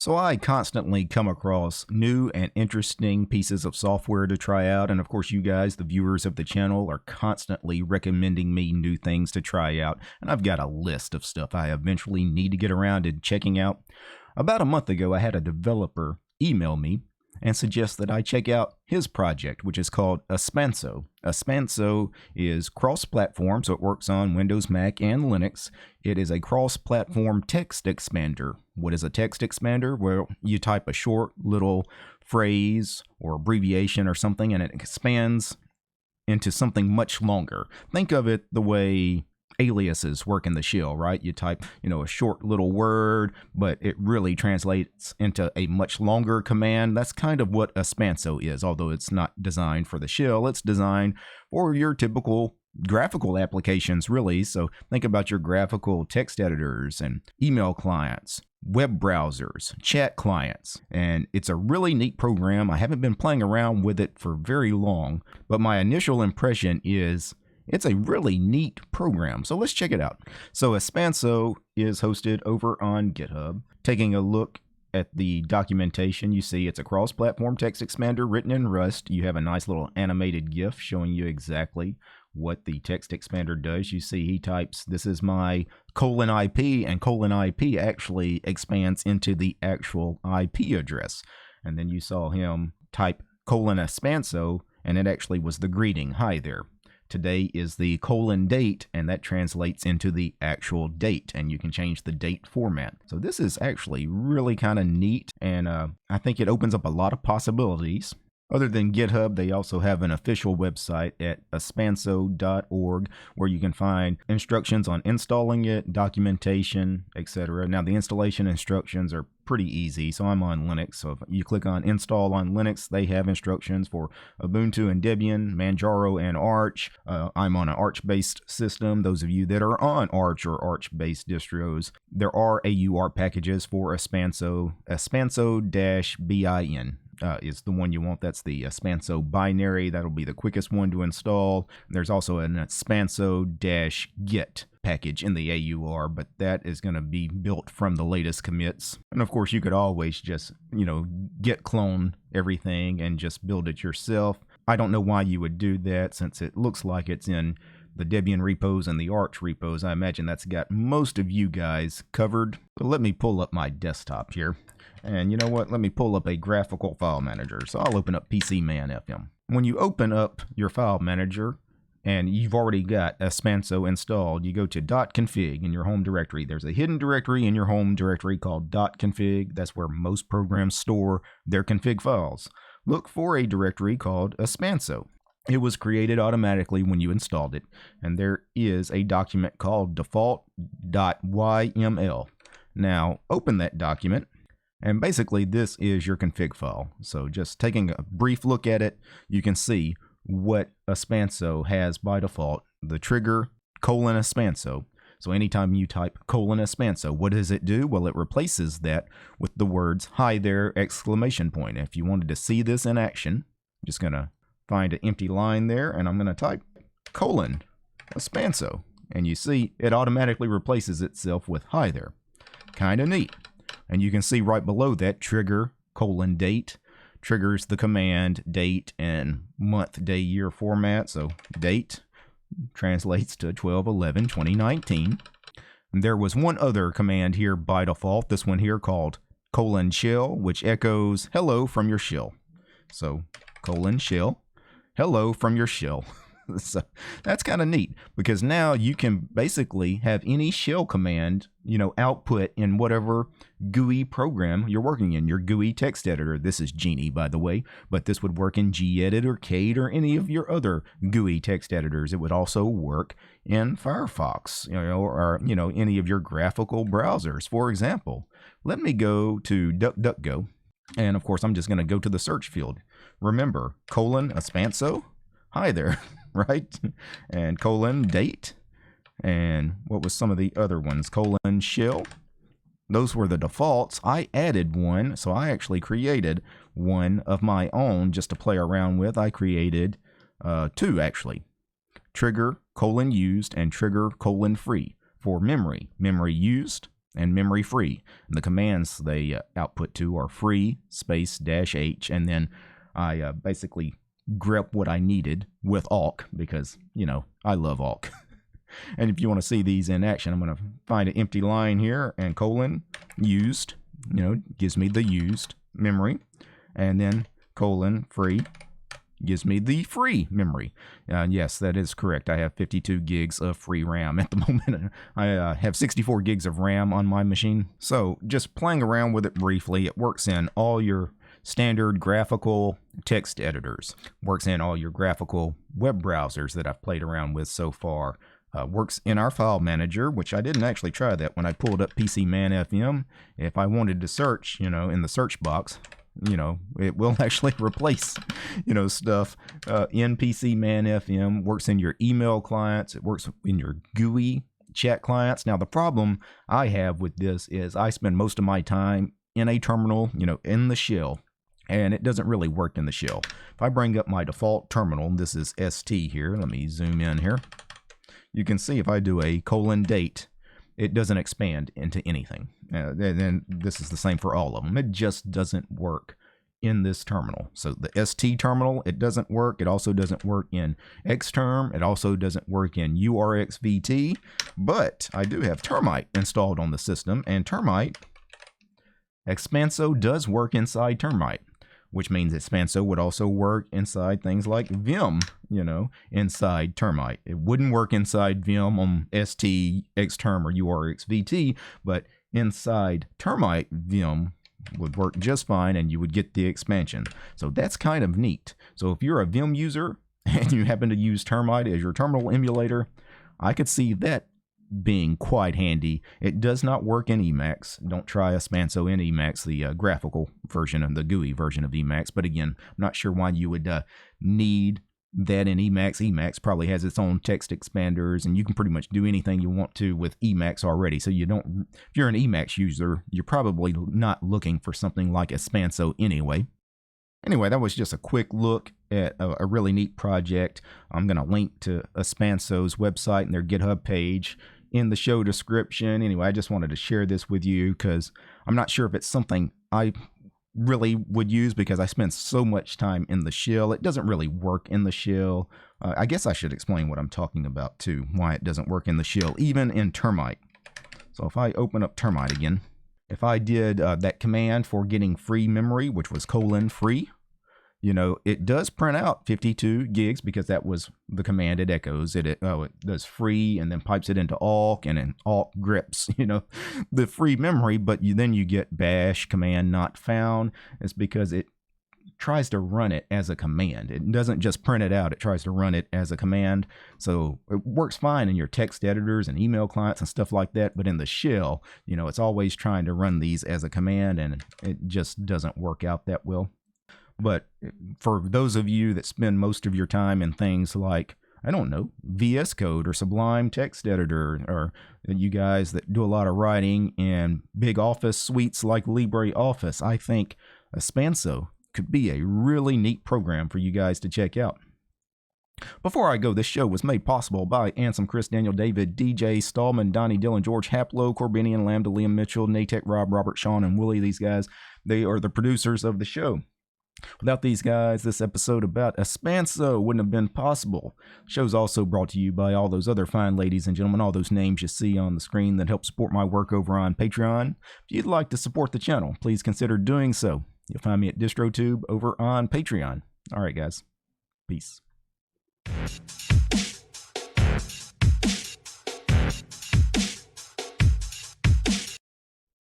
So I constantly come across new and interesting pieces of software to try out, and of course you guys, the viewers of the channel, are constantly recommending me new things to try out, and I've got a list of stuff I eventually need to get around to checking out. About a month ago, I had a developer email me and suggest that I check out his project, which is called Espanso. Espanso is cross-platform, so it works on Windows, Mac, and Linux. It is a cross-platform text expander. What is a text expander? Well, you type a short little phrase or abbreviation or something, and it expands into something much longer. Think of it the way aliases work in the shell, right? You type, a short little word, but it really translates into a much longer command. That's kind of what Espanso is, although it's not designed for the shell. It's designed for your typical graphical applications, really. So think about your graphical text editors and email clients, web browsers, chat clients, and it's a really neat program. I haven't been playing around with it for very long, but my initial impression is it's a really neat program, so let's check it out. So Espanso is hosted over on GitHub. Taking a look at the documentation, you see it's a cross-platform text expander written in Rust. You have a nice little animated GIF showing you exactly what the text expander does. You see he types, "This is my :IP," and :IP actually expands into the actual IP address. And then you saw him type :Espanso, and it actually was the greeting, "Hi there. Today is the :date," and that translates into the actual date, and you can change the date format. So this is actually really kind of neat, and I think it opens up a lot of possibilities. Other than GitHub, they also have an official website at espanso.org where you can find instructions on installing it, documentation, etc. Now, the installation instructions are pretty easy, so I'm on Linux. So if you click on Install on Linux, they have instructions for Ubuntu and Debian, Manjaro and Arch. I'm on an Arch-based system. Those of you that are on Arch or Arch-based distros, there are AUR packages for Espanso. Espanso-bin. Is the one you want. That's the Espanso binary. That'll be the quickest one to install. There's also an Espanso-git package in the AUR, but that is going to be built from the latest commits. And of course, you could always just, git clone everything and just build it yourself. I don't know why you would do that since it looks like it's in the Debian repos and the Arch repos. I imagine that's got most of you guys covered. But let me pull up my desktop here. And you know what? Let me pull up a graphical file manager. So I'll open up PCMan-FM. When you open up your file manager and you've already got Espanso installed, you go to .config in your home directory. There's a hidden directory in your home directory called .config. That's where most programs store their config files. Look for a directory called Espanso. It was created automatically when you installed it, and there is a document called default.yml. Now, open that document, and basically this is your config file. So just taking a brief look at it, you can see what Espanso has by default, the trigger :Espanso. So anytime you type :Espanso, what does it do? Well, it replaces that with the words "Hi there!" ! If you wanted to see this in action, I'm just going to find an empty line there, and I'm going to type :Espanso. And you see it automatically replaces itself with "Hi there." Kind of neat. And you can see right below that, trigger :date triggers the command date and month, day, year format. So date translates to 12/11/2019. And there was one other command here by default, this one here called :shell, which echoes "hello from your shell." So :shell, hello from your shell. So that's kind of neat, because now you can basically have any shell command, output in whatever GUI program you're working in, your GUI text editor. This is Genie, by the way, but this would work in gedit or Kate or any of your other GUI text editors. It would also work in Firefox, or any of your graphical browsers. For example, let me go to DuckDuckGo, and of course, I'm just going to go to the search field. Remember, :Espanso, hi there. Right? And :date. And what was some of the other ones? :shell. Those were the defaults. I added one, so I actually created one of my own just to play around with. I created two, actually. Trigger :used and trigger :free for memory. Memory used, and memory free. And the commands they output to are free space -h, and then I basically grep what I needed with awk because, you know, I love awk. And if you want to see these in action, I'm going to find an empty line here and colon used, you know, gives me the used memory, and then colon free gives me the free memory. Yes, that is correct. I have 52 gigs of free RAM at the moment. I have 64 gigs of RAM on my machine. So just playing around with it briefly, it works in all your standard graphical text editors, works in all your graphical web browsers that I've played around with so far. Works in our file manager, which I didn't actually try that when I pulled up PCMan-FM. If I wanted to search, you know, in the search box, you know, it will actually replace, you know, stuff in PCMan-FM. Works in your email clients. It works in your GUI chat clients. Now, the problem I have with this is I spend most of my time in a terminal, you know, in the shell, and it doesn't really work in the shell. If I bring up my default terminal, this is ST here. Let me zoom in here. You can see if I do a :date, it doesn't expand into anything. And this is the same for all of them. It just doesn't work in this terminal. So the ST terminal, it doesn't work. It also doesn't work in Xterm. It also doesn't work in URXVT. But I do have Termite installed on the system, and Termite, Espanso does work inside Termite, which means Espanso would also work inside things like Vim, you know, inside Termite. It wouldn't work inside Vim on ST, Xterm, or URXVT, but inside Termite, Vim would work just fine, and you would get the expansion. So that's kind of neat. So if you're a Vim user and you happen to use Termite as your terminal emulator, I could see that being quite handy. It does not work in Emacs. Don't try Espanso in Emacs, the graphical version and the GUI version of Emacs. But again, I'm not sure why you would need that in Emacs. Emacs probably has its own text expanders, and you can pretty much do anything you want to with Emacs already. So you don't, if you're an Emacs user, you're probably not looking for something like Espanso anyway. Anyway, that was just a quick look at a really neat project. I'm going to link to Espanso's website and their GitHub page in the show description. Anyway, I just wanted to share this with you because I'm not sure if it's something I really would use because I spend so much time in the shell. It doesn't really work in the shell. I guess I should explain what I'm talking about too, why it doesn't work in the shell, even in Termite. So if I open up Termite again, if I did that command for getting free memory, which was :free, you know, it does print out 52 gigs because that was the command it echoes. It does free and then pipes it into awk, and then awk grips, you know, the free memory. But then you get bash command not found. It's because it tries to run it as a command. It doesn't just print it out. It tries to run it as a command. So it works fine in your text editors and email clients and stuff like that. But in the shell, you know, it's always trying to run these as a command, and it just doesn't work out that well. But for those of you that spend most of your time in things like, I don't know, VS Code or Sublime Text Editor, or you guys that do a lot of writing in big office suites like LibreOffice, I think Espanso could be a really neat program for you guys to check out. Before I go, this show was made possible by Ansem, Chris, Daniel, David, DJ, Stallman, Donnie, Dylan, George, Haplo, Corbinian, Lambda, Liam, Mitchell, Natek, Rob, Robert, Sean, and Willie. These guys, they are the producers of the show. Without these guys, this episode about Espanso wouldn't have been possible. The show's also brought to you by all those other fine ladies and gentlemen, all those names you see on the screen that help support my work over on Patreon. If you'd like to support the channel, please consider doing so. You'll find me at DistroTube over on Patreon. All right, guys. Peace.